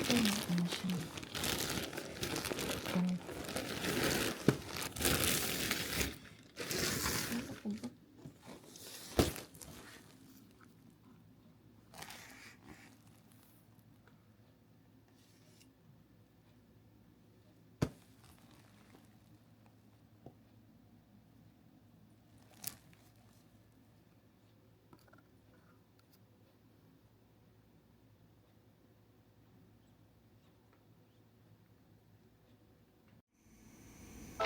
Ano siya? Oh.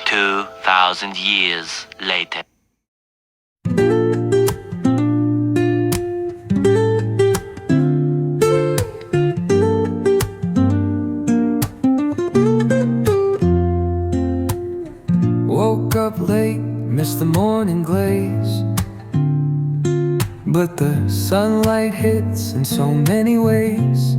2,000 years later. Woke up late, missed the morning glaze, but the sunlight hits in so many ways.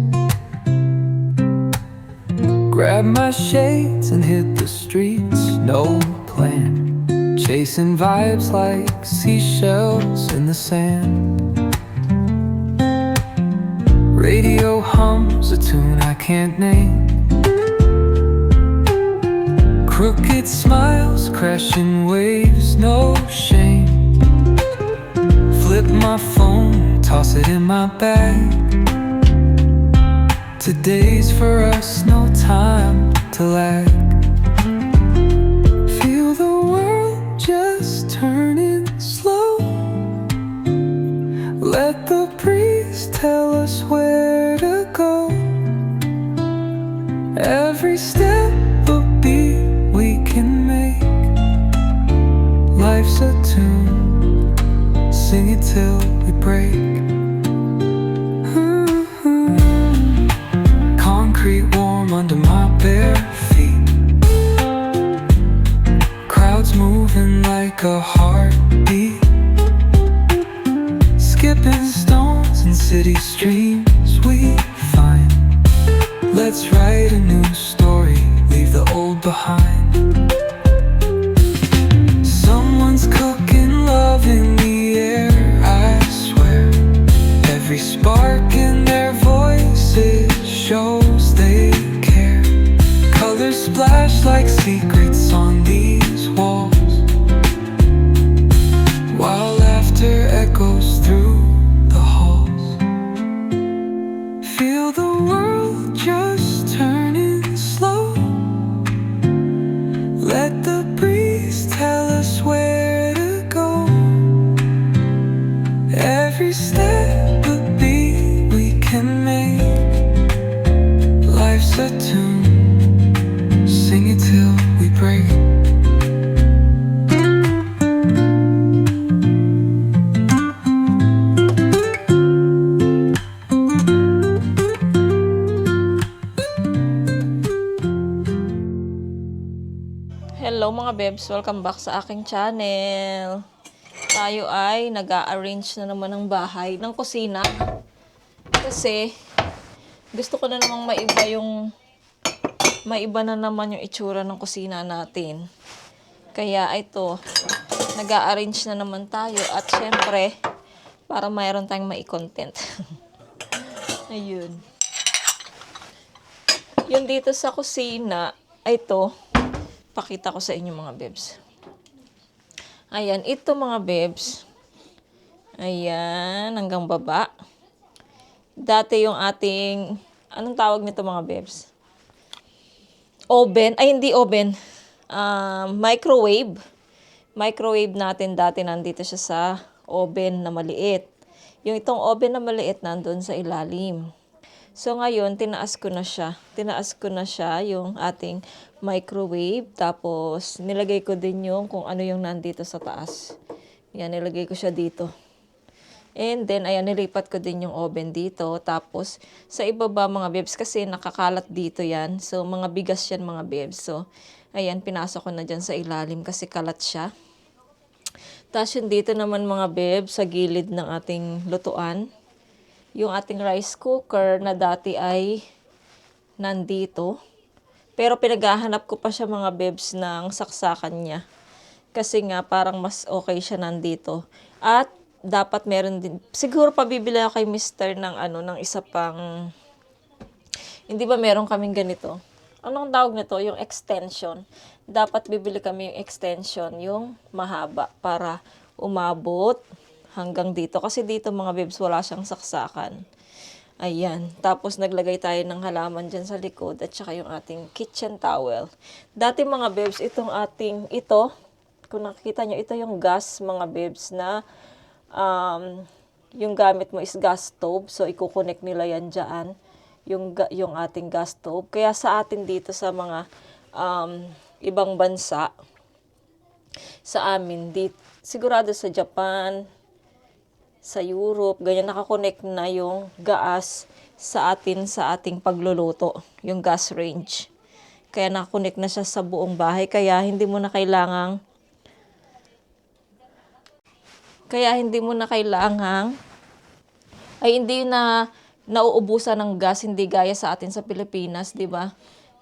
Grabbed my shades and hit the streets, no plan, chasing vibes like seashells in the sand. Radio hums a tune I can't name, crooked smiles, crashing waves, no shame. Flip my phone, toss it in my bag. Today's for us, no time to lag. Feel the world just turning slow. Let the breeze tell us where to go. Every step a beat we can make. Life's a tune, sing it till we break. Concrete warm under my bare feet. Crowds moving like a heartbeat. Skipping stones in city streams we find. Let's write a new story, leave the old behind. Someone's cooking love in the air, I swear. Every spark in their voices shows they care. Colors splash like secrets on these walls, while laughter echoes through the halls. Feel the world just turning slow. Let the breeze tell us where to go. Every step a beat we can make. Life's a tune, sing it till we break. Hello mga bebs, welcome back sa aking channel. Tayo ay nag-a-arrange na naman ng bahay, ng kusina. Kasi gusto ko na namang maiba na naman yung itsura ng kusina natin. Kaya ito, nag-a-arrange na naman tayo at syempre, para mayroon tayong mai-content. Ayun. Yung dito sa kusina, ito, pakita ko sa inyo mga bebs. Ayan, ito mga bebs. Ayan, hanggang baba. Dati yung ating, anong tawag nito mga bebs? Oven, ay hindi oven. Microwave. Microwave natin dati nandito siya sa oven na maliit. Yung itong oven na maliit nandun sa ilalim. So ngayon, tinaas ko na siya. Tinaas ko na siya yung ating microwave. Tapos, nilagay ko din yung kung ano yung nandito sa taas. Yan, nilagay ko siya dito. And then, ayan, nilipat ko din yung oven dito. Tapos, sa ibaba mga bebs, kasi nakakalat dito yan. So, mga bigas yan mga bebs. So, ayan, pinasok ko na dyan sa ilalim kasi kalat siya. Tapos, yung dito naman mga bebs, sa gilid ng ating lutuan. Yung ating rice cooker na dati ay nandito. Pero pinaghahanap ko pa siya mga bebs ng saksakan niya. Kasi nga parang mas okay siya nandito. At dapat meron din, siguro pabibili ako kay Mr. ng ng Hindi ba meron kaming ganito? Anong tawag nito? Yung extension. Dapat bibili kami yung extension, yung mahaba, para umabot hanggang dito. Kasi dito mga bebs, wala siyang saksakan. Ayan. Tapos naglagay tayo ng halaman dyan sa likod at saka yung ating kitchen towel. Dati mga bebs, ito, kung nakikita nyo, ito yung gas mga bebs na yung gamit mo is gas stove. So, ikukonek nila yan dyan, yung ating gas stove. Kaya sa atin dito sa mga ibang bansa, sa amin, sigurado sa Japan, sa Europe, ganyan, nakakonect na yung gas sa ating pagluluto, yung gas range. Kaya nakakonect na siya sa buong bahay, kaya hindi mo na kailangang hindi na nauubusan ng gas, hindi gaya sa atin sa Pilipinas, 'di ba?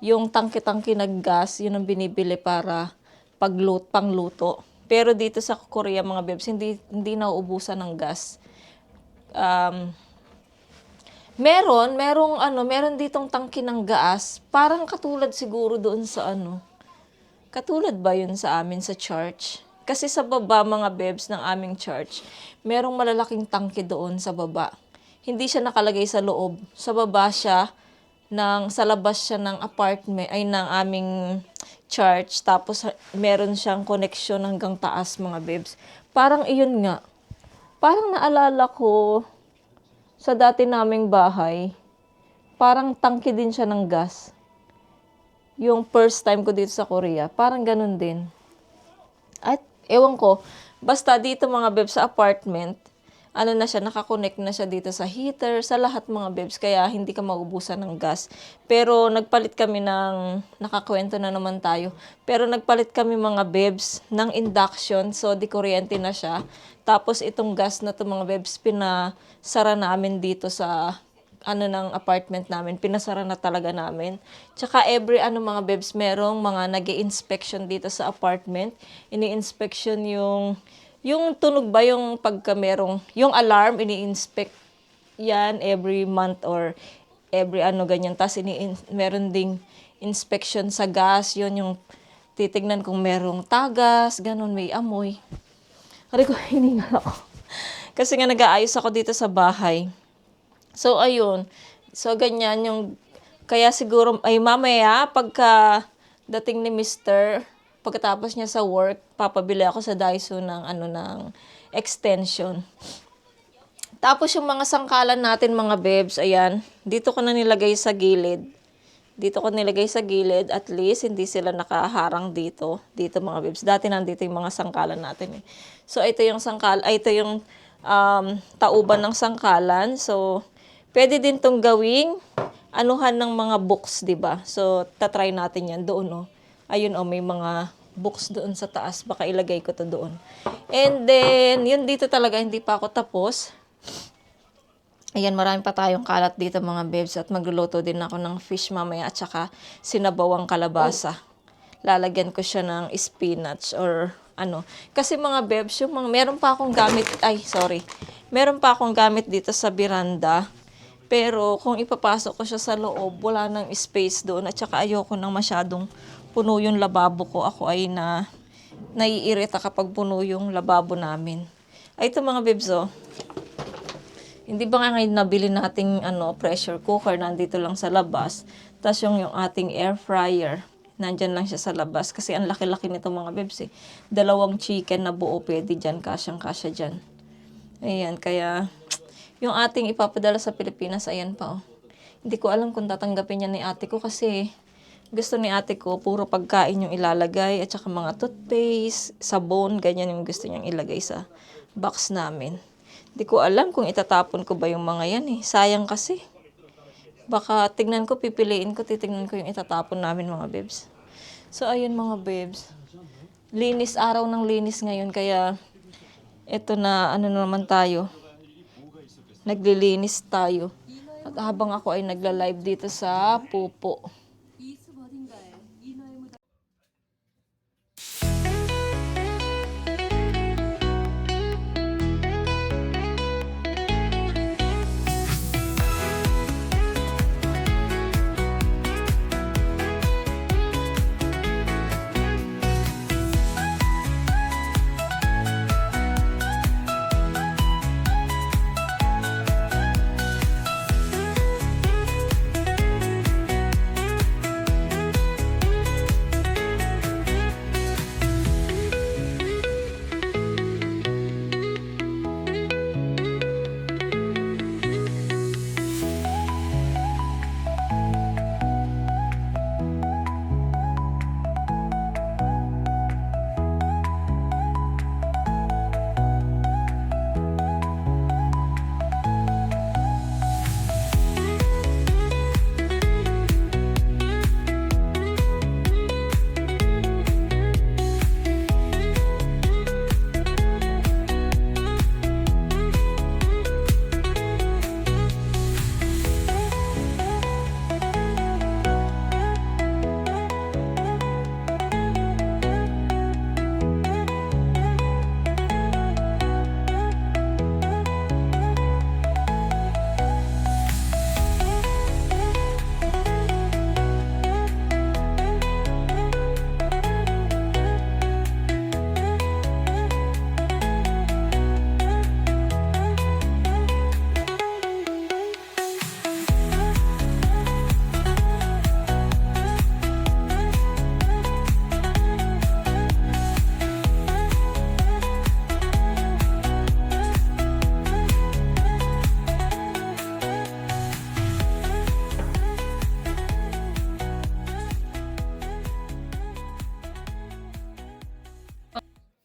Yung tangke-tangke ng gas, yun ang binibili para pangluto. Pero dito sa Korea mga bebs, hindi nauubusan ng gas. Meron ditong tangke ng gas, parang katulad siguro doon sa katulad ba yun sa amin sa church? Kasi sa baba mga bebs ng aming church, merong malalaking tangke doon sa baba. Hindi siya nakalagay sa loob. Sa baba siya, sa labas siya ng apartment, ng aming church. Tapos meron siyang connection hanggang taas mga bebs. Parang iyon nga. Parang naalala ko sa dati naming bahay, parang tangke din siya ng gas. Yung first time ko dito sa Korea, parang ganun din. At ewan ko, basta dito mga bebs sa apartment, nakakonect na siya dito sa heater, sa lahat mga bebs, kaya hindi ka maubusan ng gas. Pero nagpalit kami nakakwento na naman tayo, pero nagpalit kami mga bebs ng induction, so di kuryente na siya. Tapos itong gas na to mga bebs, pinasara namin dito sa ng apartment namin, pinasara na talaga namin. Tsaka every mga bebs, merong mga nag-i-inspection dito sa apartment. Ini-inspection yung tunog ba, yung pagka merong, yung alarm, ini-inspect yan every month or every ganyan. Tapos meron ding inspection sa gas, yun yung titignan kung merong tagas, ganun, may amoy. Hari ko, hiningal ako. Kasi nga nag-aayos ako dito sa bahay. So, ayun. So, ganyan yung, kaya siguro, mamaya, pagka dating ni Mr., pagkatapos niya sa work, papabili ako sa Daiso ng, ng extension. Tapos, yung mga sangkalan natin, mga bebs, ayan, dito ko na nilagay sa gilid. Dito ko nilagay sa gilid, at least, hindi sila nakaharang dito. Dito, mga bebs. Dati nandito yung mga sangkalan natin. So, ito yung tauban ng sangkalan. So, pwede din tong gawing ng mga books, 'di ba? So, tatry natin 'yan doon, Ayun, may mga books doon sa taas. Baka ilagay ko to doon. And then, yun dito talaga, hindi pa ako tapos. Ayan, marami pa tayong kalat dito mga bebs. At magluluto din ako ng fish mamaya at saka sinabawang kalabasa. Lalagyan ko siya ng spinach or Kasi mga bebs, meron pa akong gamit dito sa beranda. Pero kung ipapasok ko siya sa loob, wala nang space doon. At saka ayoko nang masyadong puno yung lababo ko. Ako ay naiirita kapag puno yung lababo namin. Ay, ito mga bebs, Hindi ba nga ngayon nabili nating pressure cooker, nandito lang sa labas. Tapos yung ating air fryer, nandyan lang siya sa labas. Kasi ang laki-laki nito mga bebs, 2 chicken na buo pwede dyan, kasyang-kasya dyan. Ayan, kaya yung ating ipapadala sa Pilipinas, ayan pa, Hindi ko alam kung tatanggapin niya ni ate ko kasi gusto ni ate ko puro pagkain yung ilalagay at saka mga toothpaste, sabon, ganyan yung gusto niyang ilagay sa box namin. Hindi ko alam kung itatapon ko ba yung mga yan Sayang kasi. Baka titignan ko yung itatapon namin mga bebs. So ayun mga bebs. Araw ng linis ngayon kaya eto na naman tayo. Naglilinis tayo. At habang ako ay nagla-live dito sa Pupo.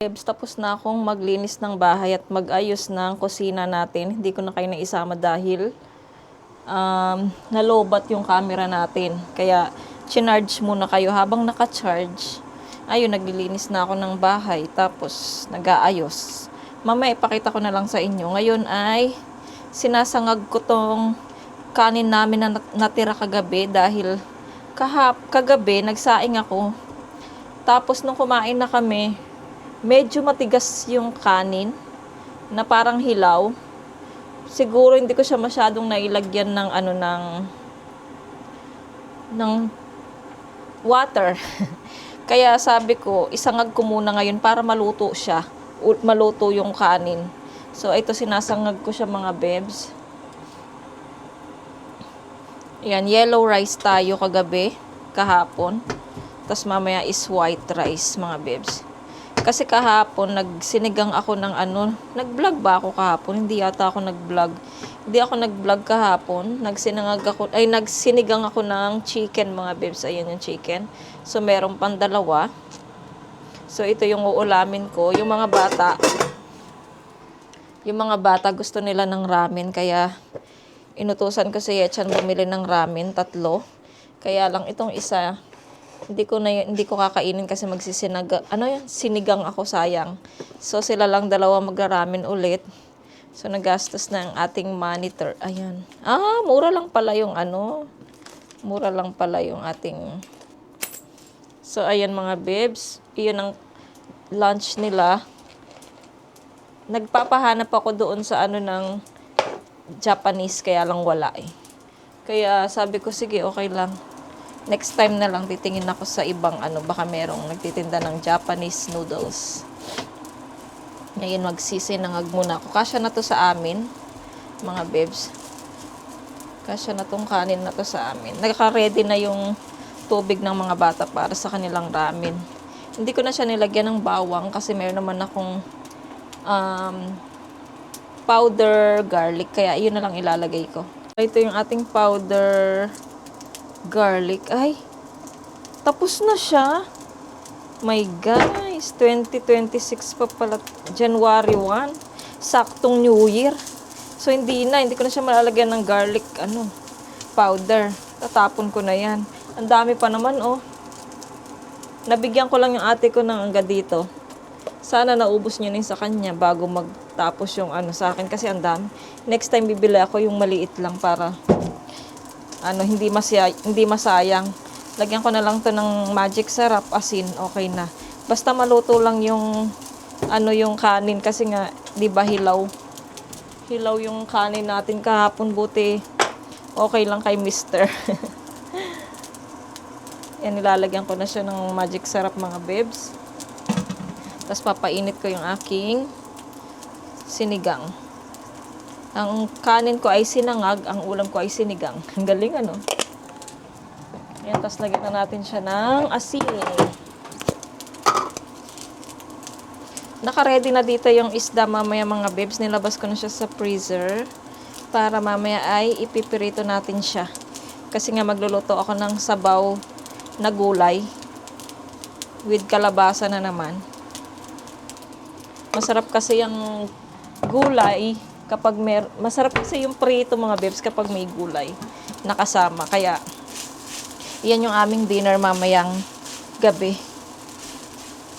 Bebs, tapos na akong maglinis ng bahay at mag-ayos ng kusina natin. Hindi ko na kayo naisama dahil nalobat yung camera natin. Kaya, chinarge muna kayo habang naka-charge. Ayun, naglilinis na ako ng bahay. Tapos, nag-aayos. Mamaya, ipakita ko na lang sa inyo. Ngayon ay, sinasangag ko tong kanin namin na natira kagabi dahil kagabi, nagsaing ako. Tapos, nung kumain na kami, medyo matigas yung kanin na parang hilaw. Siguro hindi ko siya masyadong nailagyan ng ng water. Kaya sabi ko, isangag ko muna ngayon para maluto siya. Maluto yung kanin. So ito sinasangag ko siya mga bebs. Yan, yellow rice tayo kagabi, kahapon. Tapos mamaya is white rice mga bebs. Kasi kahapon, nagsinigang ako ng nag-vlog ba ako kahapon? Hindi yata ako nag-vlog. Hindi ako nag-vlog kahapon. Nagsinigang ako ng chicken, mga bebs. Ayan yung chicken. So, meron pang dalawa. So, ito yung uulamin ko. Yung mga bata gusto nila ng ramen. Kaya, inutusan ko si Yechan bumili ng ramen, 3. Kaya lang, itong isa, hindi ko kakainin kasi sinigang ako, sayang. So sila lang dalawa magra-ramen ulit. So nagastos na ang ating monitor. Ayan. Mura lang pala yung Mura lang pala yung ating. So ayan mga bebs, iyon ang lunch nila. Nagpapahanap ako doon sa ng Japanese, kaya lang wala eh. Kaya sabi ko sige, okay lang. Next time na lang titingin ako sa ibang baka merong nagtitinda ng Japanese noodles. Ngayon magsisinangag muna ako. Kasya na to sa amin, mga bebs. Kasya na tong kanin na to sa amin. Naka-ready na yung tubig ng mga bata para sa kanilang ramen. Hindi ko na siya nilagyan ng bawang kasi meron naman akong powder garlic. Kaya yun na lang ilalagay ko. Ito yung ating powder garlic. Ay, tapos na siya. My guys, 2026 pa pala. January 1. Saktong New Year. So, hindi ko na siya malalagyan ng garlic, powder. Tatapon ko na yan. Ang dami pa naman, oh. Nabigyan ko lang yung ate ko ng hanggang dito. Sana naubos niya na sa kanya bago magtapos yung sa akin kasi ang dami. Next time, bibili ako yung maliit lang para hindi masayang. Lagyan ko na lang to ng magic syrup, asin, okay na. Basta maluto lang yung yung kanin kasi nga 'di ba hilaw yung kanin natin kahapon, buti okay lang kay Mister. Yan, nilalagyan ko na siya ng magic syrup mga bebs. Tapos papainit ko yung aking sinigang. Ang kanin ko ay sinangag, ang ulam ko ay sinigang. Ang galing, Ayan, tapos lagyan na natin siya ng asin. Naka-ready na dito yung isda mamaya mga bebs. Nilabas ko na siya sa freezer para mamaya ay ipipirito natin siya. Kasi nga magluluto ako ng sabaw na gulay with kalabasa na naman. Masarap kasi yung gulay kapag masarap kasi yung prito mga bebs kapag may gulay nakasama. Kaya yan yung aming dinner mamayang gabi.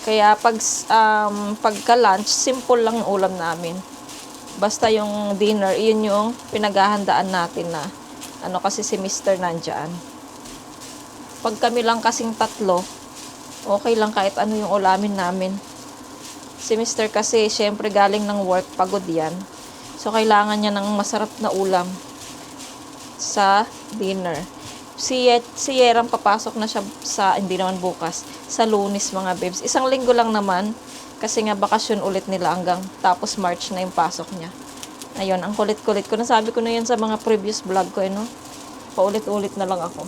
Kaya pagka lunch, simple lang yung ulam namin. Basta yung dinner, yun yung pinaghahandaan natin na kasi si Mr. nandyan. Pag kami lang kasing 3, okay lang kahit ano yung ulamin namin. Si Mr. kasi syempre galing ng work, pagod yan. So, kailangan niya ng masarap na ulam sa dinner. Si Yerang papasok na siya hindi naman bukas, sa Lunes mga bebs. 1 linggo lang naman, kasi nga bakasyon ulit nila hanggang tapos March na yung pasok niya. Ayun, ang kulit-kulit ko. Nasabi ko na yan sa mga previous vlog ko, Paulit-ulit na lang ako.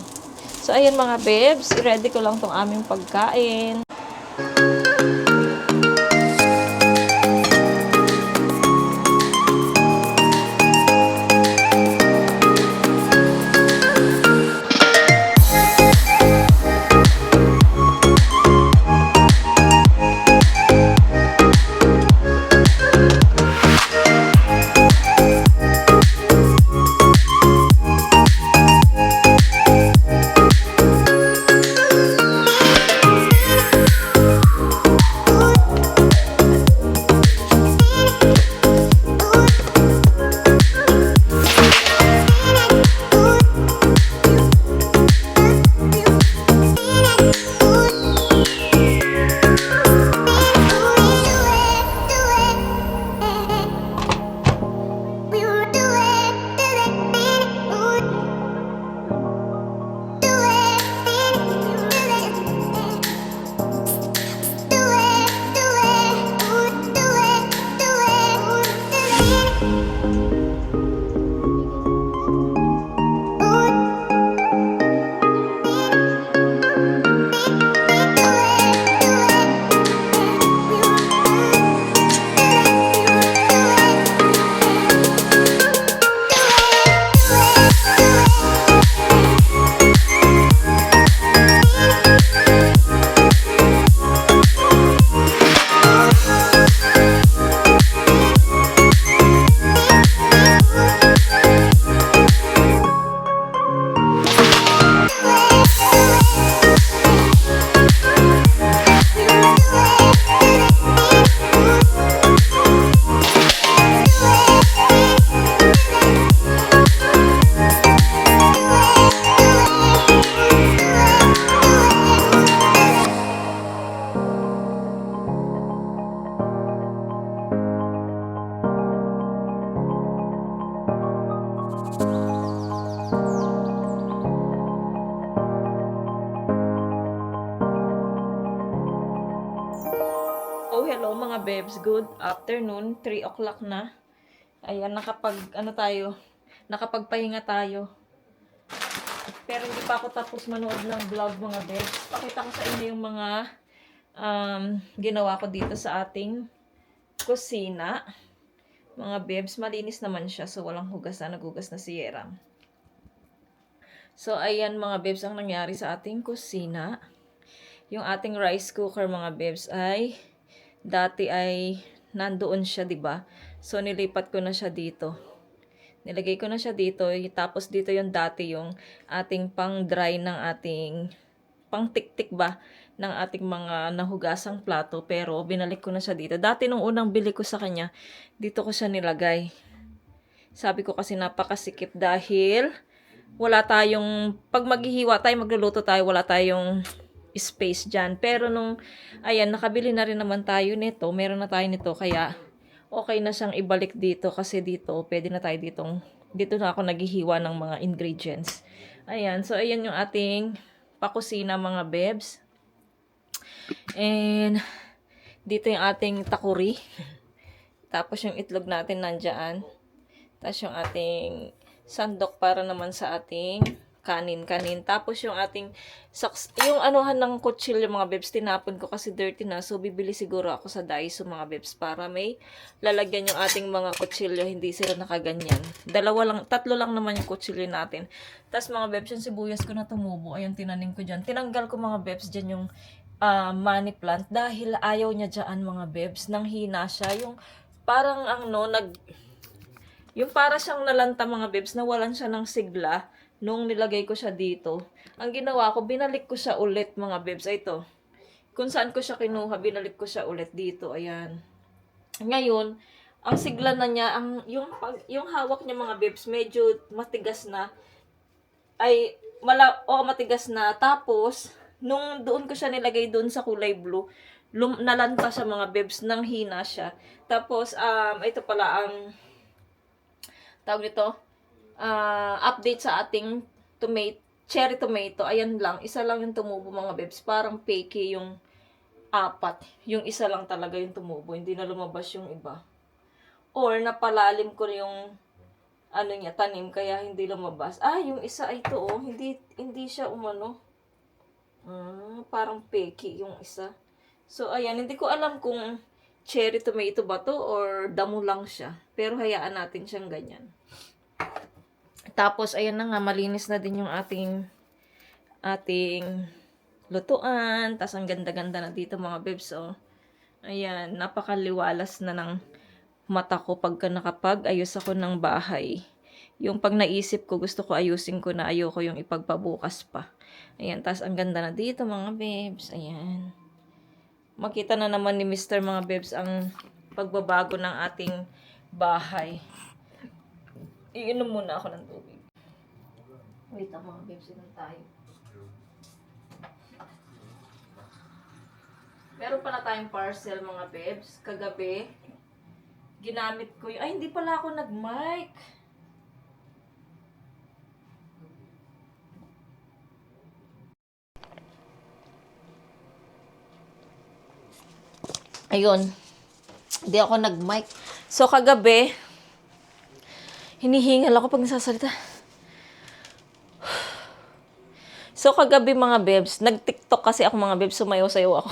So, ayun mga bebs, ready ko lang tong aming pagkain. Oh, hello mga bebs. Good afternoon. 3 o'clock na. Ayan, nakapagpahinga tayo. Pero hindi pa ako tapos manood ng vlog mga bebs. Pakita ko sa inyo yung mga ginawa ko dito sa ating kusina. Mga bebs, malinis naman siya. So, walang hugasan. Naghugas na si Yerang. So, ayan mga bebs ang nangyari sa ating kusina. Yung ating rice cooker mga bebs ay dati ay nandoon siya, 'di ba? So nilipat ko na siya dito. Nilagay ko na siya dito, tapos dito yung dati yung ating pang-dry ng ating pang-tik-tik ba ng ating mga nahugasang plato, pero binalik ko na siya dito. Dati nung unang bili ko sa kanya, dito ko siya nilagay. Sabi ko kasi napakasikip dahil wala tayong, pag maghihiwa tayo, magluluto tayo, wala tayong space dyan. Pero nung, ayan, nakabili na rin naman tayo nito, meron na tayo nito, kaya okay na siyang ibalik dito kasi dito, pwede na tayo dito na ako naghihiwa ng mga ingredients. Ayan, so ayan yung ating pakusina mga bebs. And, dito yung ating takuri. Tapos yung itlog natin nandyan. Tapos yung ating sandok para naman sa ating kanin. Tapos yung ating yung anuhan ng kutsilyo mga bebs, tinapon ko kasi dirty na. So, bibili siguro ako sa Daiso mga bebs para may lalagyan yung ating mga kutsilyo. Hindi sila nakaganyan. Tatlo lang naman yung kutsilyo natin. Tapos mga bebs, yung sibuyas ko na tumubo. Ayun, tinanim ko dyan. Tinanggal ko mga bebs dyan yung money plant dahil ayaw niya dyan mga bebs. Nang hina siya. Yung parang yung para siyang nalanta mga bebs, nawalan siya ng sigla. Nung nilagay ko siya dito, ang ginawa ko, binalik ko siya ulit mga bebs. Ito, kung saan ko siya kinuha, binalik ko siya ulit dito. Ayan. Ngayon, ang sigla na niya, yung hawak niya mga bebs, medyo matigas na. Matigas na. Tapos, nung doon ko siya nilagay doon sa kulay blue, nalanta siya mga bebs, nang hina siya. Tapos, ito pala ang tawag nito, update sa ating cherry tomato. Ayan lang, isa lang yung tumubo mga bebs. Parang peke yung 4. Yung isa lang talaga yung tumubo. Hindi na lumabas yung iba. Or napalalim ko yung tanim kaya hindi lumabas. Yung isa ay ito hindi siya umano. Parang peke yung isa. So ayan, hindi ko alam kung cherry tomato ba to or damo lang siya. Pero hayaan natin siyang ganyan. Tapos, ayan na nga, malinis na din yung ating lutuan. Tapos, ang ganda-ganda na dito mga bebs. So, ayan, napakaliwalas na ng mata ko pagka nakapag-ayos ako ng bahay. Yung pag naisip ko, gusto ko ayusin ko na, ayoko yung ipagpabukas pa. Ayan, tapos ang ganda na dito mga bebs. Ayan. Makita na naman ni Mr. mga bebs ang pagbabago ng ating bahay. Iinom muna ako ng tubig. Wait lang mga bebs, inom tayo. Meron pala tayong parcel mga bebs. Kagabi, ginamit ko yung... hindi pala ako nag-mic. Ayun. Hindi ako nag-mic. So, kagabi, Hinihingal ako pag nasasalita. So, kagabi mga bebs, nag-TikTok kasi ako mga bebs, sumayaw-sayaw ako.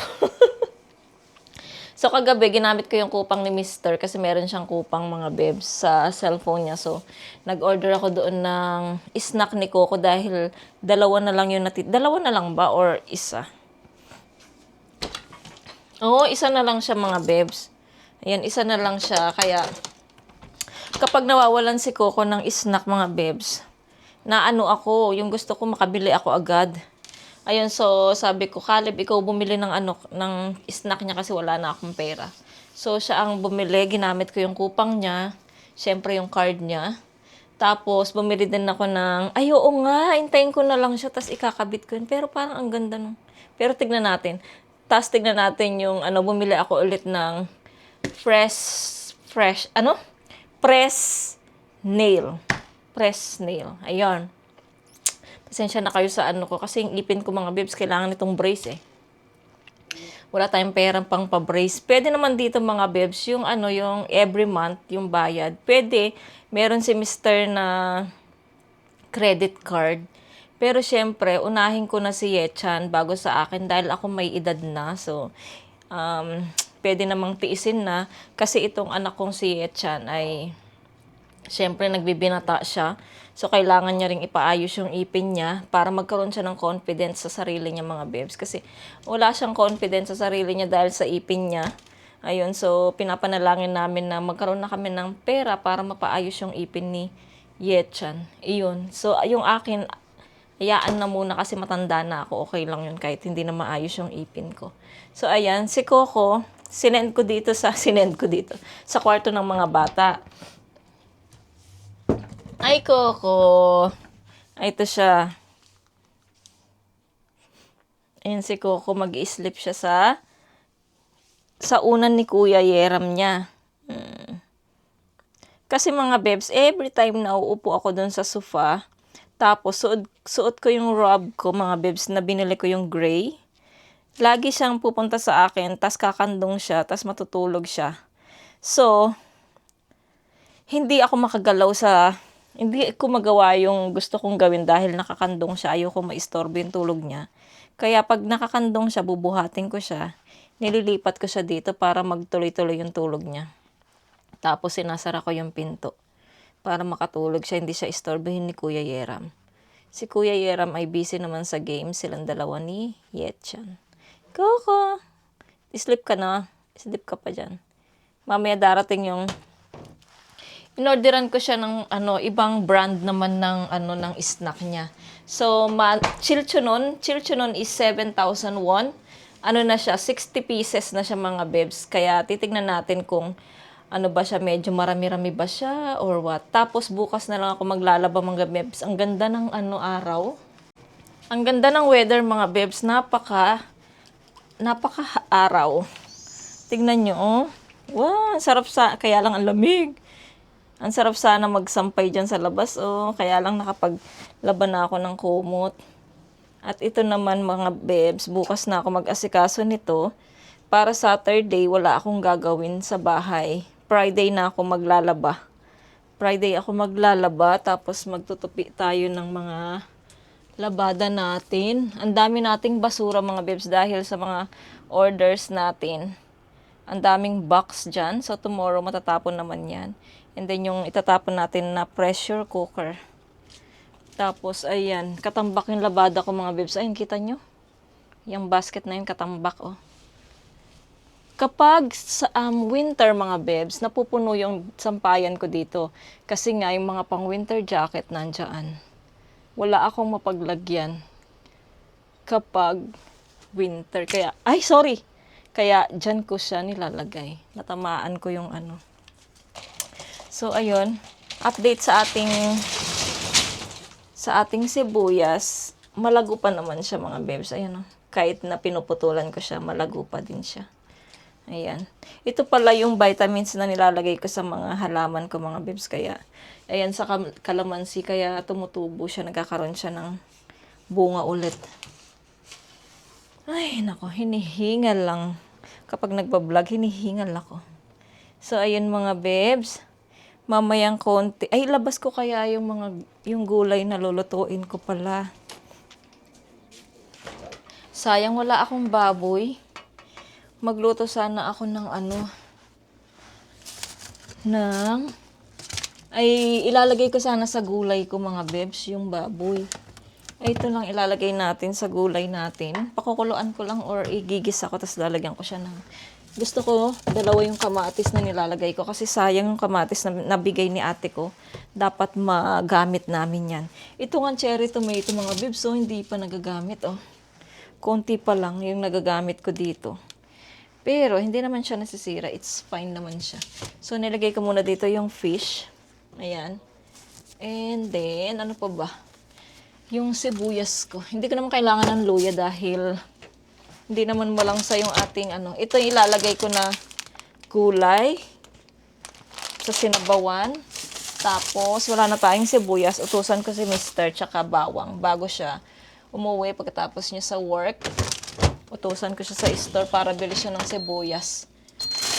So, kagabi, ginamit ko yung kupang ni Mister kasi meron siyang kupang mga bebs sa cellphone niya. So, nag-order ako doon ng snack ni Coco dahil dalawa na lang yung dalawa na lang ba or isa? Oo, isa na lang siya mga bebs. Ayan, isa na lang siya. Kaya, kapag nawawalan si Coco ng snack mga bebs, na ano ako, yung gusto ko makabili ako agad. Ayun, so sabi ko, Caleb, ikaw bumili ng ng snack niya kasi wala na akong pera. So siya ang bumili, ginamit ko yung kupang niya, syempre yung card niya. Tapos bumili din ako ng, ay oo nga, hintayin ko na lang siya, tapos ikakabit ko yun. Pero parang ang ganda nung, pero tignan natin. Tapos tignan natin yung, bumili ako ulit ng press nail. Press nail. Ayun. Pasensya na kayo sa ko kasi yung ipin ko mga bibs, kailangan nitong brace eh. Wala tayong perang pang pa-brace. Pwede naman dito mga bibs, yung yung every month, yung bayad. Pwede, meron si Mr. na credit card. Pero syempre, unahin ko na si Yechan bago sa akin dahil ako may edad na. So, pwede namang tiisin na kasi itong anak kong si Yechan ay syempre nagbibinata siya. So, kailangan niya ring ipaayos yung ipin niya para magkaroon siya ng confidence sa sarili niya mga bebs. Kasi wala siyang confidence sa sarili niya dahil sa ipin niya. Ayun, so pinapanalangin namin na magkaroon na kami ng pera para mapaayos yung ipin ni Yechan. Iyon. So, yung akin, hayaan na muna kasi matanda na ako. Okay lang yun kahit hindi na maayos yung ipin ko. So, ayan, si Coco, sinend ko dito sa kwarto ng mga bata. Ay, Coco. Ay, ito siya. Ayan si Coco, mag-i-sleep siya sa unan ni Kuya Yeram niya. Kasi mga bebs, every time na uupo ako doon sa sofa, tapos suot ko yung robe ko, mga bebs, na binili ko yung gray. Lagi siyang pupunta sa akin, tas kakandong siya, tas matutulog siya. So, hindi ko magawa yung gusto kong gawin dahil nakakandong siya. Ayoko maistorbo yung tulog niya. Kaya pag nakakandong siya, bubuhatin ko siya. Nililipat ko siya dito para magtuloy-tuloy yung tulog niya. Tapos sinasara ko yung pinto para makatulog siya. Hindi siya istorbohin ni Kuya Yeram. Si Kuya Yeram ay busy naman sa game. Silang dalawa ni Yechan. Coco! Sleep ka na. Sleep ka pa dyan. Mamaya darating yung inorderan ko siya ng ibang brand naman ng snack niya. So, Chilchonon is 7,000 won. Na siya, 60 pieces na siya mga bebs. Kaya titignan natin kung ba siya, medyo marami-rami ba siya or what. Tapos bukas na lang ako maglalaba mga bebs. Ang ganda ng araw. Ang ganda ng weather mga bebs. Napaka araw. Tignan nyo, oh. Wow, sarap kaya lang ang lamig. Ang sarap sana magsampay dyan sa labas. Kaya lang nakapaglaban na ako ng kumot. At ito naman mga bebs, bukas na ako mag-asikaso nito. Para Saturday, wala akong gagawin sa bahay. Friday na ako maglalaba. Tapos magtutupi tayo ng mga labada natin. Ang dami nating basura mga bebs dahil sa mga orders natin. Ang daming box dyan. So tomorrow matatapon naman yan. And then yung itatapon natin na pressure cooker. Tapos ayan, katambak yung labada ko mga bebs. Ayun, kita nyo? Yung basket na yun, katambak oh. Kapag sa winter mga bebs, napupuno yung sampayan ko dito. Kasi nga yung mga pang winter jacket nandyan. Wala akong mapaglagyan kapag winter. Kaya dyan ko siya nilalagay. Natamaan ko yung So, ayun. Update sa ating sibuyas. Malago pa naman siya mga bebs. Ayun, oh. Kahit na pinuputulan ko siya, malago pa din siya. Ayan. Ito pala yung vitamins na nilalagay ko sa mga halaman ko mga bebs. Kaya, ayan, sa kalamansi, kaya tumutubo siya. Nagkakaroon siya ng bunga ulit. Ay, nako, hinihingal lang. Kapag nagbablog, hinihingal ako. So, ayun mga bebs. Mamayang konti. Ay, labas ko kaya yung gulay na lulutuin ko pala. Sayang wala akong baboy. Magluto sana ako ng ilalagay ko sana sa gulay ko mga bebs, yung baboy. Ay, ito lang ilalagay natin sa gulay natin. Pakukuluan ko lang or igigis ako, tapos lalagyan ko siya ng... Gusto ko, dalawa yung kamatis na nilalagay ko kasi sayang yung kamatis na nabigay ni ate ko. Dapat magamit namin yan. Ito nga cherry tomato mga bibs, so hindi pa nagagamit, oh. Konti pa lang yung nagagamit ko dito. Pero, hindi naman siya nasisira. It's fine naman siya. So, nilagay ko muna dito yung fish. Ayan. And then, ano pa ba? Yung sibuyas ko. Hindi ko naman kailangan ng luya dahil hindi naman malangsa yung ating Ito yung ilalagay ko na gulay sa sinabawan. Tapos, wala na tayong sibuyas. Utusan ko si Mr. tsaka bawang bago siya umuwi pagkatapos niya sa work. Utusan ko siya sa store para bili siya ng sibuyas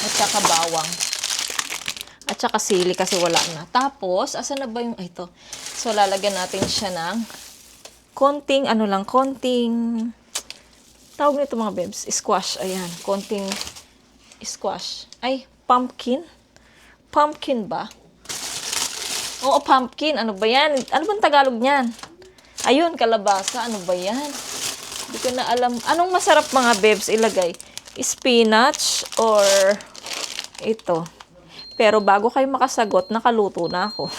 at tsaka bawang. At tsaka sili kasi wala na. Tapos, asan na ba yung ito? So, lalagyan natin siya ng konting tawag nito mga bebs, squash. Ayan, konting squash. Ay, pumpkin? Pumpkin ba? Oo, pumpkin. Ano ba yan? Ano bang Tagalog niyan? Ayun, kalabasa. Ano ba yan? Hindi ko na alam. Anong masarap mga bebs ilagay? Spinach or ito? Pero bago kayo makasagot, nakaluto na ako.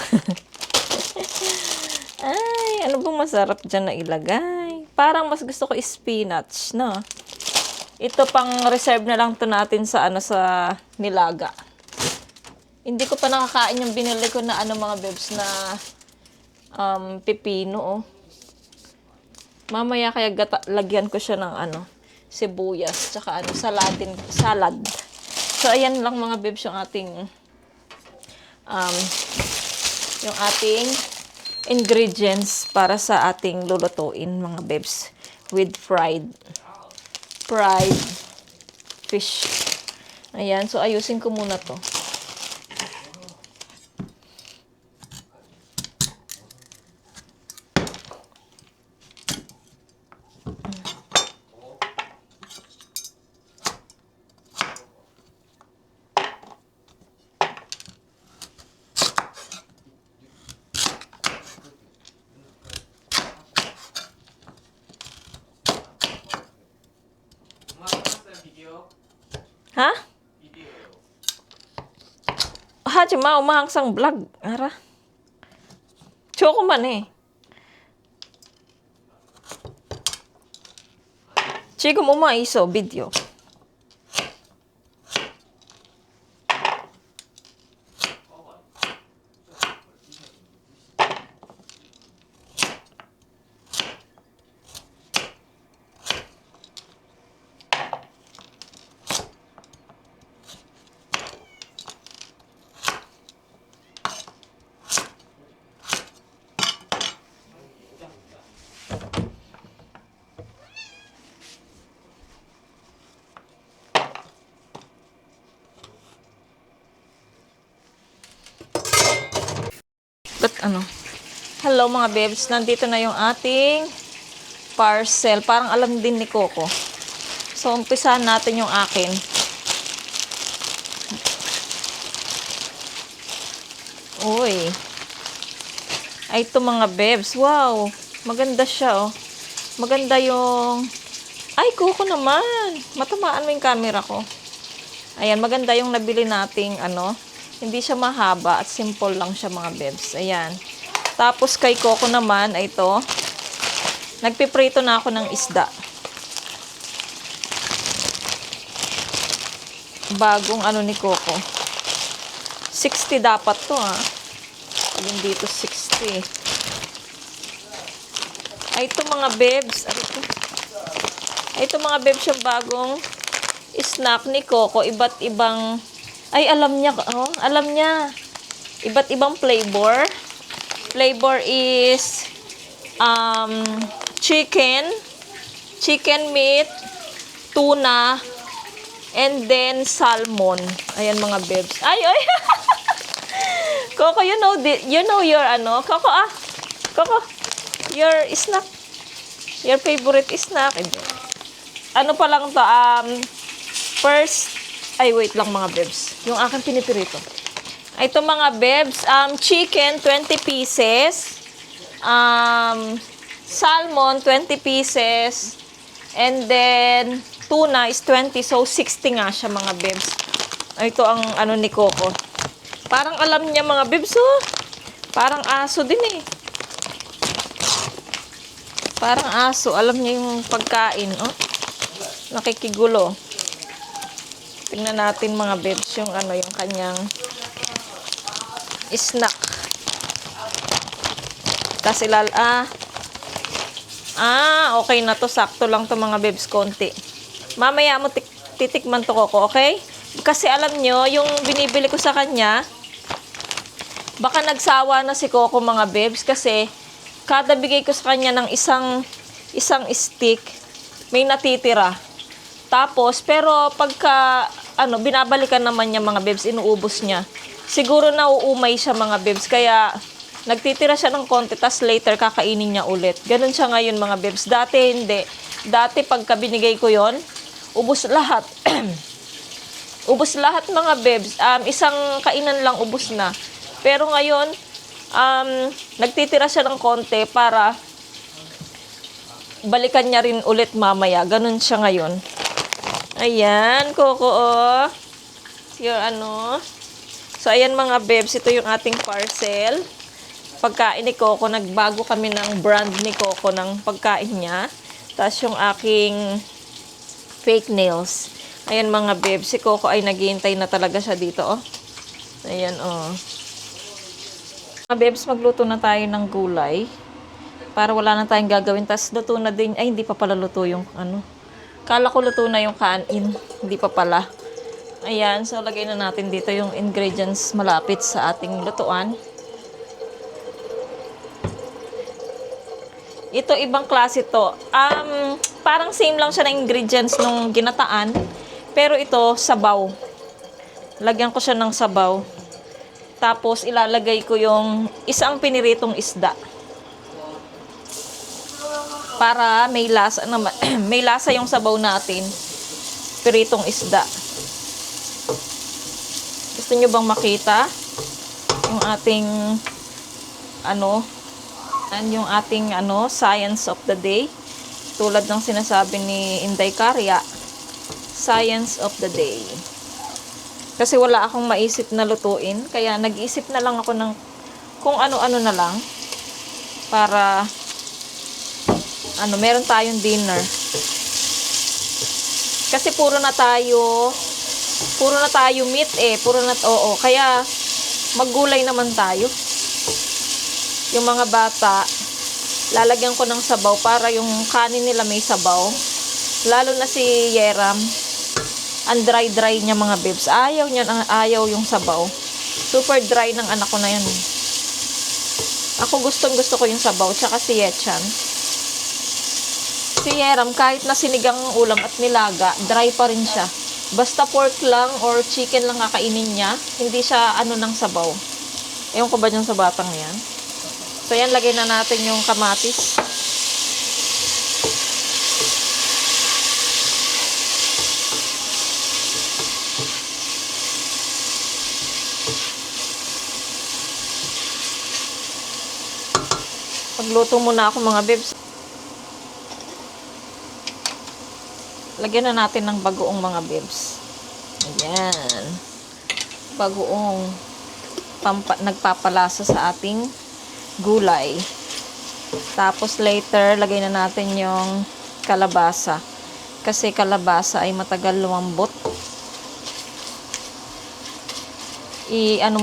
Ay, ano bang masarap dyan na ilagay? Parang mas gusto ko spinach, no? Ito pang reserve na lang to natin sa sa nilaga. Hindi ko pa nakakain yung binili ko na mga bebs na pipino, oh. Mamaya kaya lagyan ko siya ng sibuyas, tsaka salad. So, ayan lang mga bebs yung ating ingredients para sa ating lulutuin mga bebs with fried fish. Ayan, so ayusin ko muna to. Ha? Haji mau mahangsang vlog. Ara. Choco man eh. Chico mo maiso video. Hello mga bebs, nandito na yung ating parcel. Parang alam din ni Coco. So, umpisahan natin yung akin. Uy. Ay, ito mga bebs. Wow. Maganda siya, oh. Maganda yung... Ay, Coco naman. Matamaan mo yung camera ko. Ayan, maganda yung nabili nating Hindi siya mahaba at simple lang siya mga bebs. Ayan. Tapos kay Coco naman, ay ito. Nagpiprito na ako ng isda. Bagong ni Coco. 60 dapat to, ha. Yung dito 60. Ay, ito mga bebs. Ay, ito mga bebs yung bagong snack ni Coco. Iba't ibang... Ay, alam niya. Oh, alam niya. Iba't ibang flavor. Flavor is chicken meat, tuna, and then salmon. Ayan mga bebs. Ay, ay! Coco, you know your ano, Coco Coco, your snack. Your favorite snack. Ano pa lang to, first, ay wait lang mga bebs. Yung aking pinipirito. Ito mga bebs, chicken, 20 pieces. Salmon, 20 pieces. And then, tuna is 20. So, 60 nga siya mga bebs. Ito ang ano ni Coco. Parang alam niya mga bebs, oh. Parang aso din eh. Parang aso. Alam niya yung pagkain, oh. Nakikigulo. Tingnan natin mga bebs yung ano, yung kanyang snack. Kasi okay na to. Sakto lang to mga bebs, konti. Mamaya mo titikman to Coco, okay? Kasi alam nyo, yung binibili ko sa kanya, baka nagsawa na si Coco mga bebs kasi kada bigay ko sa kanya ng isang stick, may natitira. Tapos, pero pagka, binabalikan naman niya mga bebs, inuubos niya. Siguro nauumay siya mga bebs, kaya nagtitira siya ng konti, tas later kakainin niya ulit. Ganun siya ngayon mga bebs. Dati hindi. Dati pagka binigay ko yon, ubos lahat. Ubos lahat mga bebs. Isang kainan lang ubos na. Pero ngayon, nagtitira siya ng konti para balikan niya rin ulit mamaya. Ganun siya ngayon. Ayan, Coco, oh. Your ano. So, ayan mga bebs. Ito yung ating parcel. Pagkain ni Coco. Nagbago kami ng brand ni Coco ng pagkain niya. Tapos yung aking fake nails. Ayan mga bebs, si Coco ay naghihintay na talaga siya dito, oh. Ayan, oh. Mga bebs, magluto na tayo ng gulay. Para wala na tayong gagawin. Tapos luto na din, ay hindi pa pala luto yung ano. Kala ko luto na yung kanin. Hindi pa pala. Ayan, so lagay na natin dito yung ingredients malapit sa ating lutuan. Ito, ibang klase to. Parang same lang siya ng ingredients nung ginataan. Pero ito, sabaw. Lagyan ko siya ng sabaw. Tapos, ilalagay ko yung isang piniritong isda. Para may lasa naman. May lasa yung sabaw natin. Piritong isda. Gusto nyo bang makita? Yung ating, yung ating, science of the day. Tulad ng sinasabi ni Inday Karya. Science of the day. Kasi wala akong maisip na lutuin. Kaya nag-iisip na lang ako ng kung ano-ano na lang. Para, meron tayong dinner. Kasi puro na tayo meat eh. Kaya, maggulay naman tayo. Yung mga bata, lalagyan ko ng sabaw para yung kanin nila may sabaw. Lalo na si Yeram. Ang dry-dry niya mga bebs. Ayaw yung sabaw. Super dry ng anak ko na yan. Ako gusto ko yung sabaw. Tsaka si Yechan. Si Yeram, kahit na sinigang ulam at nilaga, dry pa rin siya. Basta pork lang or chicken lang kakainin niya, hindi siya ng sabaw. Ewan ko ba dyan sa batang yan? So yan, lagay na natin yung kamatis. Pagluto muna ako mga bebs. Lagyan na natin ng bagoong mga bebs. Ayan. Bagoong nagpapalasa sa ating gulay. Tapos later, lagay na natin yung kalabasa. Kasi kalabasa ay matagal lumambot.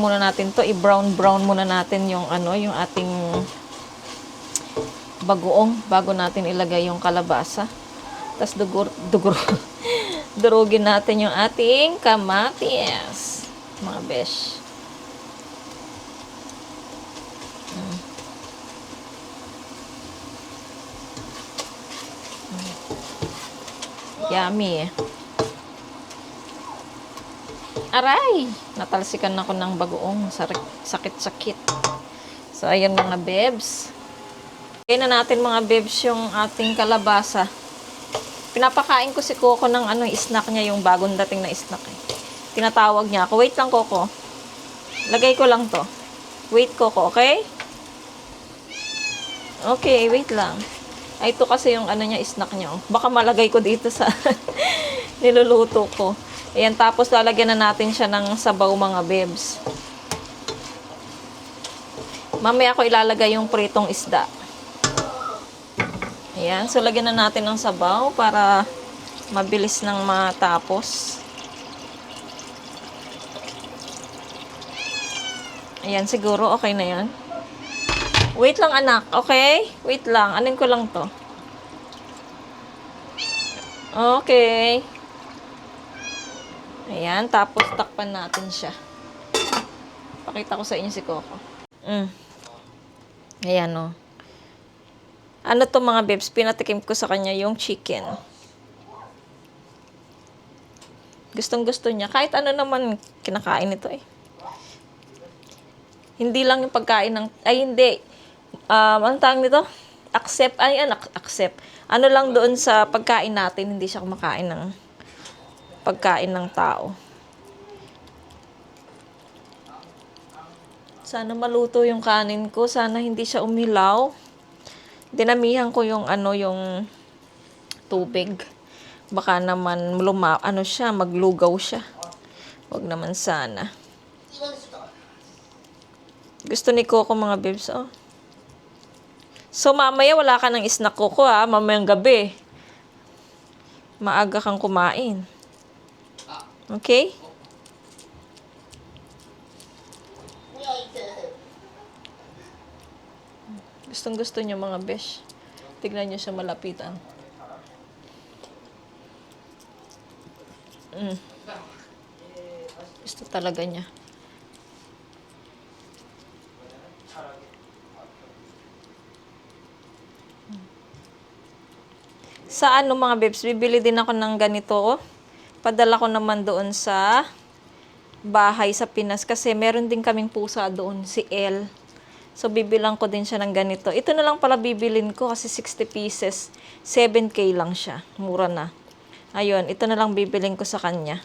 Muna natin to, i-brown muna natin yung yung ating bagoong bago natin ilagay yung kalabasa. Tapos durugin natin yung ating kamatis. Mga besh. Yummy. Aray! Natalsikan ako ng bagoong. Sakit-sakit. So, ayan mga bebs. Kaya na natin mga bebs yung ating kalabasa. Pinapakain ko si Coco ng snack niya, yung bagong dating na snack eh. Tinatawag niya ako. Wait lang, Coco. Lagay ko lang to. Wait, Coco, okay? Okay, wait lang. Ay, ito kasi yung niya, snack niya. Oh. Baka malagay ko dito sa niluluto ko. Ayan, tapos lalagyan na natin siya ng sabaw mga bebs. Mamaya ko ilalagay yung pritong isda. Ayan, so lagyan na natin ng sabaw para mabilis nang matapos. Ayan, siguro okay na yan. Wait lang anak, okay? Wait lang, anin ko lang to. Okay. Ayan, tapos takpan natin siya. Pakita ko sa inyo si Coco. Ayan o. Ano to mga bebs, pinatikim ko sa kanya yung chicken. Gustong gusto niya. Kahit ano naman kinakain ito eh. Hindi lang yung pagkain ng, ay hindi. Ano tawag nito? Accept. Ano lang doon sa pagkain natin, hindi siya kumakain ng pagkain ng tao. Sana maluto yung kanin ko. Sana hindi siya umilaw. Dinamihan ko yung yung tubig. Baka naman maglugaw siya. Wag naman sana. Gusto ni Coco mga bebs, oh. So, mamaya wala ka ng snack, Coco, ha? Mamayang gabi. Maaga kang kumain. Okay? Gustong gusto niyo mga besh. Tignan niyo siya malapitan. Gusto talaga niya. Sa mga bebs, bibili din ako ng ganito, oh. Padala ko naman doon sa bahay sa Pinas kasi meron din kaming pusa doon, si El. So, bibilang ko din siya ng ganito. Ito na lang pala bibilin ko kasi 60 pieces. 7K lang siya. Mura na. Ayun, ito na lang bibilin ko sa kanya.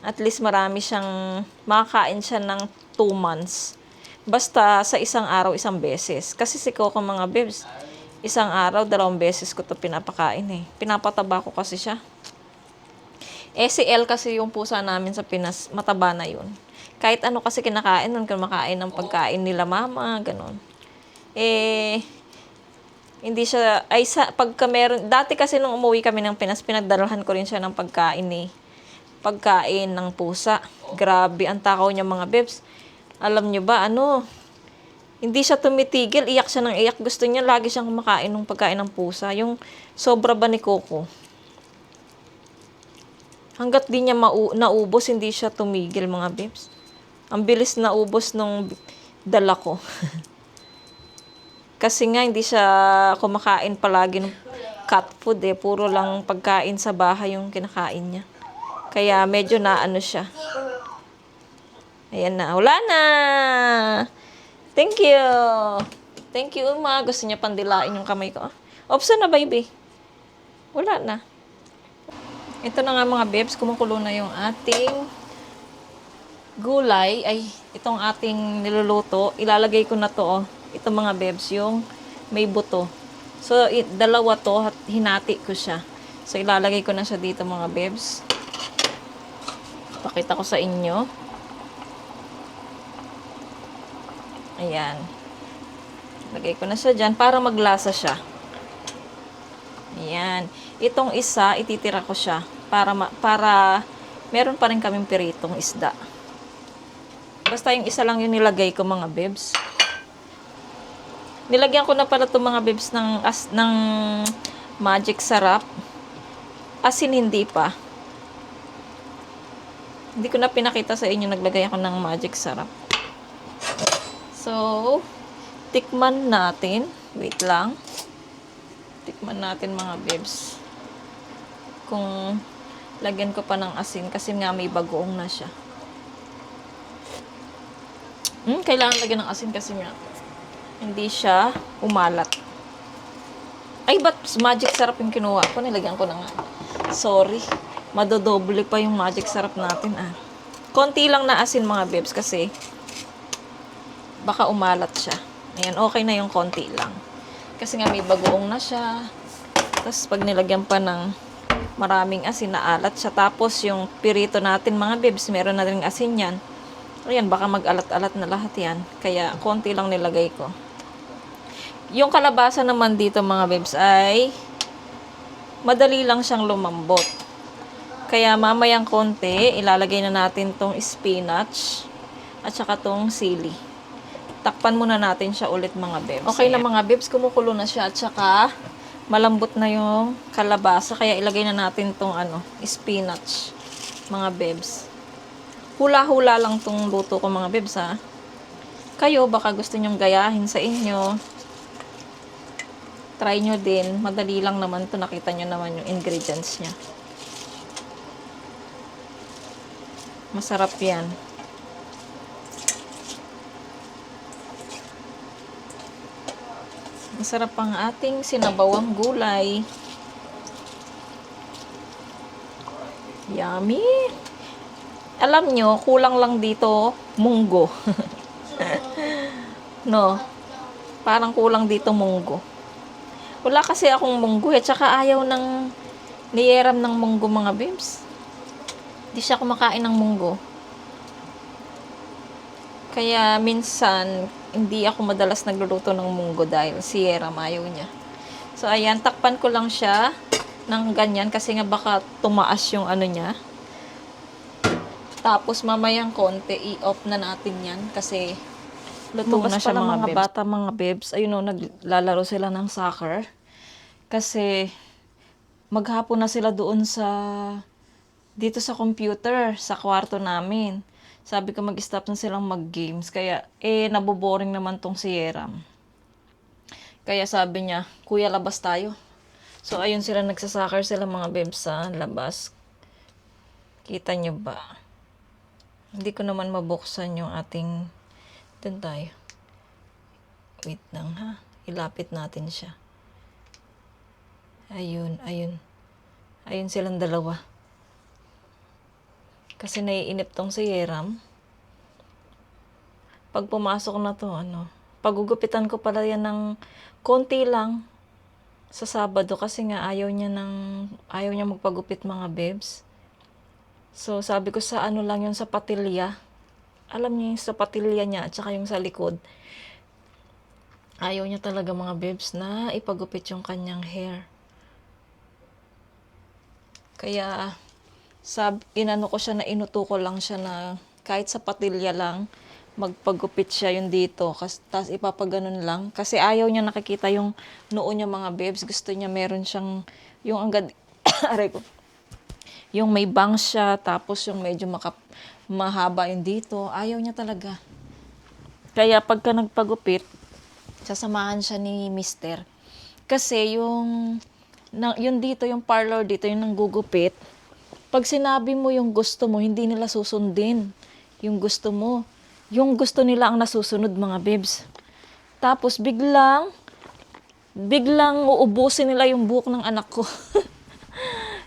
At least marami siyang, makakain siya ng 2 months. Basta sa isang araw, isang beses. Kasi si Coco mga bebs, isang araw, 2 beses ko to pinapakain eh. Pinapataba ko kasi siya. Si El kasi yung pusa namin sa Pinas, mataba na yun. Kahit ano kasi kinakain, nun kumakain ng pagkain nila mama, ganon. Hindi siya, pagka meron, dati kasi nung umuwi kami ng Pinas, pinagdalahan ko rin siya ng pagkain pagkain ng pusa. Grabe, ang takaw niya mga bebs. Alam niyo ba, hindi siya tumitigil, iyak siya ng iyak. Gusto niya, lagi siyang kumakain ng pagkain ng pusa. Yung sobra ba ni Coco? Hanggat di niya naubos, hindi siya tumigil mga bebs. Ang bilis naubos nung dala ko. Kasi nga, hindi siya kumakain palagi ng cat food eh. Puro lang pagkain sa bahay yung kinakain niya. Kaya medyo siya. Ayan na. Wala na! Thank you! Thank you, Uma. Gusto niya pandilain yung kamay ko. Opsa na, baby. Wala na. Ito na nga mga bebs. Kumukulo na yung ating gulay. Ay, itong ating niluluto. Ilalagay ko na to, oh. Ito mga bebs, yung may buto. So, dalawa to. Hinati ko siya. So, ilalagay ko na siya dito mga bebs. Pakita ko sa inyo. Ayan. Lagay ko na siya dyan para maglasa siya. Ayan. Itong isa, ititira ko siya para meron pa rin kaming piritong isda. Basta yung isa lang yung nilagay ko mga bebs. Nilagyan ko na pala itong mga bebs ng magic sarap. Asin hindi pa. Hindi ko na pinakita sa inyo, naglagay ako ng magic sarap. So, tikman natin. Wait lang. Tikman natin mga bebs. Kung Lagyan ko pa ng asin kasi nga may bagoong na siya. Kailangan lagyan ng asin kasi nga hindi siya umalat. Ay, ba't magic sarap yung kinuha ko? Nilagyan ko na nga. Sorry. Madodoble pa yung magic sarap natin, Konti lang na asin, mga bebs, kasi baka umalat siya. Ayan, okay na yung konti lang. Kasi nga may bagoong na siya. Tapos pag nilagyan pa ng maraming asin, na alat siya. Tapos yung pirito natin, mga bebs, meron na rin asin yan. Ayan, baka mag-alat-alat na lahat yan. Kaya konti lang nilagay ko. Yung kalabasa naman dito, mga bebs, ay madali lang siyang lumambot. Kaya mamayang konti, ilalagay na natin tong spinach at saka tong sili. Takpan muna natin siya ulit, mga bebs. Okay na, mga bebs, kumukulo na siya at saka malambot na yung kalabasa. Kaya ilagay na natin tong spinach, mga bebs. Hula-hula lang tong luto ko, mga bebs, Kayo, baka gusto nyong gayahin sa inyo. Try nyo din. Madali lang naman to. Nakita nyo naman yung ingredients niya. Masarap yan. Masarap ang ating sinabawang gulay. Yummy! Alam nyo, kulang lang dito munggo. No? Parang kulang dito munggo. Wala kasi akong munggo tsaka ayaw ni Yeram ng munggo, mga bebs. Hindi siya kumakain ng munggo. Kaya minsan, hindi ako madalas nagluluto ng munggo dahil si Yeram ayaw niya. So ayan, takpan ko lang siya ng ganyan kasi nga baka tumaas yung niya. Tapos mamayang konti, i-off na natin yan kasi luto na siya, mga bebs. Bata, mga bebs, ayun naglalaro sila ng soccer. Kasi maghapon na sila doon dito sa computer, sa kwarto namin. Sabi ko mag-stop na silang mag-games. Kaya, naboboring naman tong si Yeram. Kaya sabi niya, kuya, labas tayo. So, ayun sila, nagsasoccer sila, mga bebs, sa labas. Kita niyo ba? Hindi ko naman mabuksan yung ating... Doon tayo. Wait lang, ilapit natin siya. Ayun. Ayun silang dalawa. Kasi naiinip tong si Yeram. Pag pumasok na to, pagugupitan ko pala yan ng konti lang sa Sabado kasi nga ayaw niya magpagupit, mga bebs. So, sabi ko sa lang yun, sa patilya. Alam niyo yung sa patilya niya at saka yung sa likod. Ayaw niya talaga, mga bebs, na ipagupit yung kanyang hair. Kaya, inano ko siya na inuto ko lang siya na kahit sa patilya lang, magpagupit siya yung dito. Tapos ipapaganon lang. Kasi ayaw niya nakikita yung noo niya, mga bebs. Gusto niya meron siyang, yung anggad, aray ko, yung may bangs siya, tapos yung medyo mahaba yung dito. Ayaw niya talaga. Kaya pagka nagpagupit, sasamahan siya ni Mister. Kasi yung dito, yung parlor dito, yung nanggugupit, pag sinabi mo yung gusto mo, hindi nila susundin yung gusto mo. Yung gusto nila ang nasusunod, mga bebs. Tapos biglang uubusin nila yung buhok ng anak ko.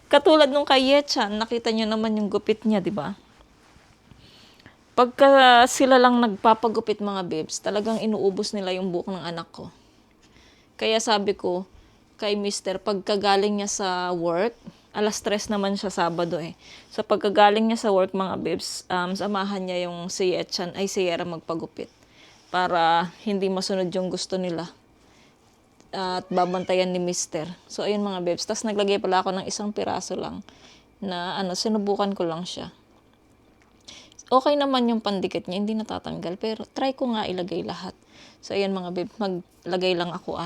Katulad nung kay Yechan, nakita niyo naman yung gupit niya, di ba? Pagka sila lang nagpapagupit, mga bebs, talagang inuubos nila yung buhok ng anak ko. Kaya sabi ko kay Mister, pagkagaling niya sa work, 3:00 naman siya Sabado So pagkagaling niya sa work, mga bebs, samahan niya yung si Yeram magpagupit. Para hindi masunod yung gusto nila. At babantayan ni Mister. So ayun, mga bebs. Tapos naglagay pala ako ng 1 piraso lang na sinubukan ko lang siya. Okay naman yung pandikit niya, hindi natatanggal. Pero try ko nga ilagay lahat. So, ayan, mga beb, maglagay lang ako